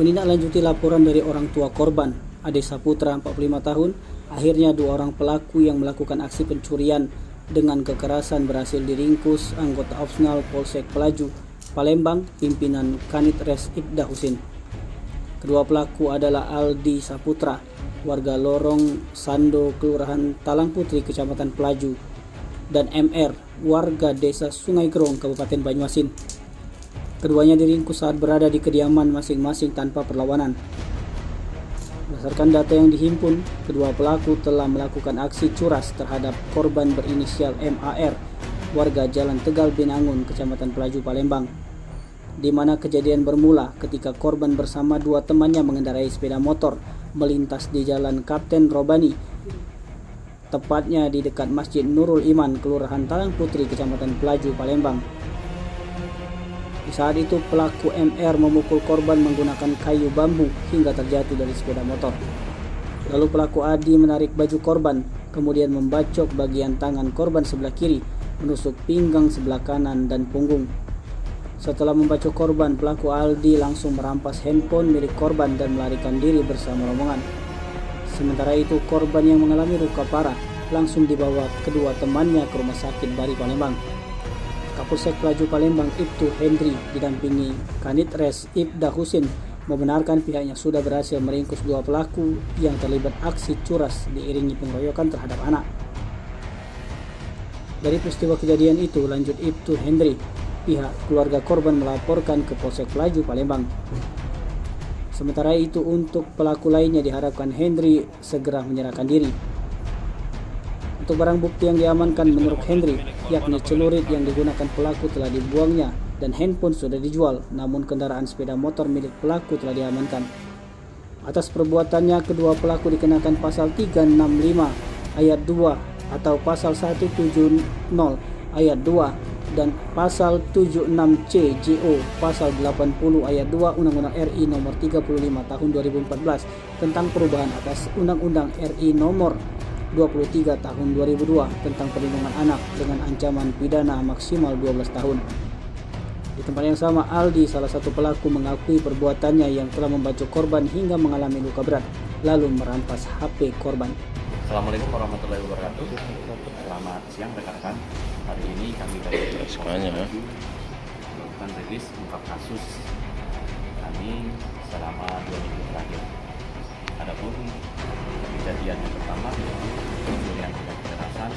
Menindaklanjuti laporan dari orang tua korban, Ade Saputra 45 tahun, akhirnya dua orang pelaku yang melakukan aksi pencurian dengan kekerasan berhasil diringkus anggota opsional Polsek Pelaju, Palembang, pimpinan Kanit Res Ibda Husin. Kedua pelaku adalah Aldi Saputra, warga Lorong Sando, Kelurahan Talang Putri, Kecamatan Pelaju, dan MR, warga Desa Sungai Gerong, Kabupaten Banyuasin. Keduanya diringkus saat berada di kediaman masing-masing tanpa perlawanan. Berdasarkan data yang dihimpun, kedua pelaku telah melakukan aksi curas terhadap korban berinisial MAR, warga Jalan Tegal Binangun, Kecamatan Pelaju, Palembang, di mana kejadian bermula ketika korban bersama dua temannya mengendarai sepeda motor melintas di Jalan Kapten Robani, tepatnya di dekat Masjid Nurul Iman, Kelurahan Talang Putri, Kecamatan Pelaju, Palembang. Di saat itu pelaku MR memukul korban menggunakan kayu bambu hingga terjatuh dari sepeda motor. Lalu pelaku Adi menarik baju korban, kemudian membacok bagian tangan korban sebelah kiri, menusuk pinggang sebelah kanan dan punggung. Setelah membacok korban, pelaku Aldi langsung merampas handphone milik korban dan melarikan diri bersama rombongan. Sementara itu korban yang mengalami luka parah langsung dibawa kedua temannya ke Rumah Sakit Bari Palembang. Kapolsek Pelaju Palembang Ibtu Hendri didampingi Kanit Res Ibda Husin membenarkan pihaknya sudah berhasil meringkus dua pelaku yang terlibat aksi curas diiringi pengeroyokan terhadap anak. Dari peristiwa kejadian itu, lanjut Ibtu Hendri, pihak keluarga korban melaporkan ke Polsek Pelaju Palembang. Sementara itu untuk pelaku lainnya diharapkan Hendri segera menyerahkan diri. Untuk barang bukti yang diamankan menurut Hendri, yakni celurit yang digunakan pelaku telah dibuangnya dan handphone sudah dijual, namun kendaraan sepeda motor milik pelaku telah diamankan. Atas perbuatannya, kedua pelaku dikenakan pasal 365 ayat 2 atau pasal 170 ayat 2 dan pasal 76C JO pasal 80 ayat 2 Undang-Undang RI nomor 35 tahun 2014 tentang perubahan atas Undang-Undang RI nomor 23 tahun 2002 tentang perlindungan anak dengan ancaman pidana maksimal 12 tahun. Di tempat yang sama, Aldi, salah satu pelaku, mengakui perbuatannya yang telah membacok korban hingga mengalami luka berat, lalu merampas HP korban. Assalamualaikum warahmatullahi wabarakatuh. Selamat siang rekan-rekan. Hari ini kami dari melakukan rilis 4 kasus kami selama 2 minggu terakhir. Adapun kejadian yang pertama yaitu pencurian tindak kekerasan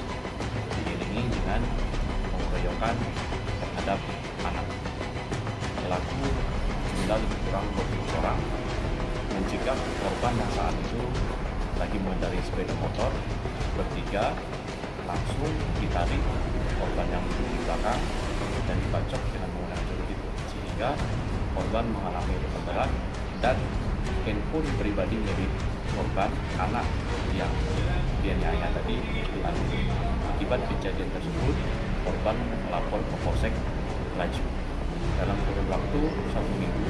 diiringi dengan pengeroyokan terhadap anak. Pelaku jumlah lebih kurang 20 orang mencegah korban yang saat itu lagi mengendarai sepeda motor bertiga, langsung ditarik korban yang duduk di belakang dan dibacok dengan menggunakan celurit sehingga korban mengalami luka berat dan handphone pribadi milik korban anak yang dianiaya tadi hilang. Akibat kejadian tersebut, korban melapor ke Polsek Pelaju. Dalam kurun waktu 1 minggu,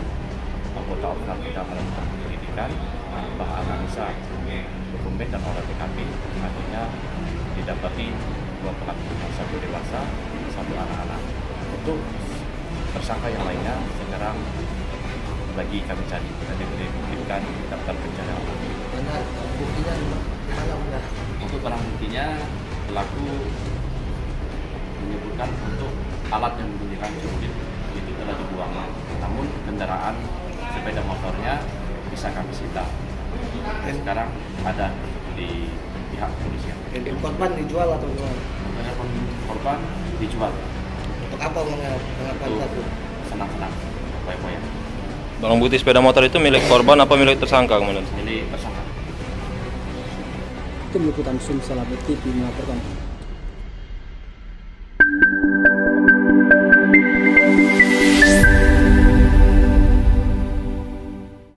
anggota opsional kita melakukan penyelidikan, menambah analisa dokumen dan olah TKP. Artinya didapati 2 pelaku, 1 dewasa, 1 anak-anak. Untuk tersangka yang lainnya sekarang lagi kami cari dan diberikan daftar pencarian. Benar, buktinya di mana benar? Untuk barang buktinya, pelaku menyebutkan untuk alat yang digunakan celurit itu telah dibuang. Namun kendaraan sepeda motornya bisa kami sita. Dan sekarang ada di pihak kepolisian. Korban dijual atau gimana? Korban dijual. Untuk apa mengapa satu? Senang-senang, poya-poya. Barang bukti sepeda motor itu milik korban apa milik tersangka kemudian? Milik tersangka. Tim Liputan Sumsel TV melaporkan.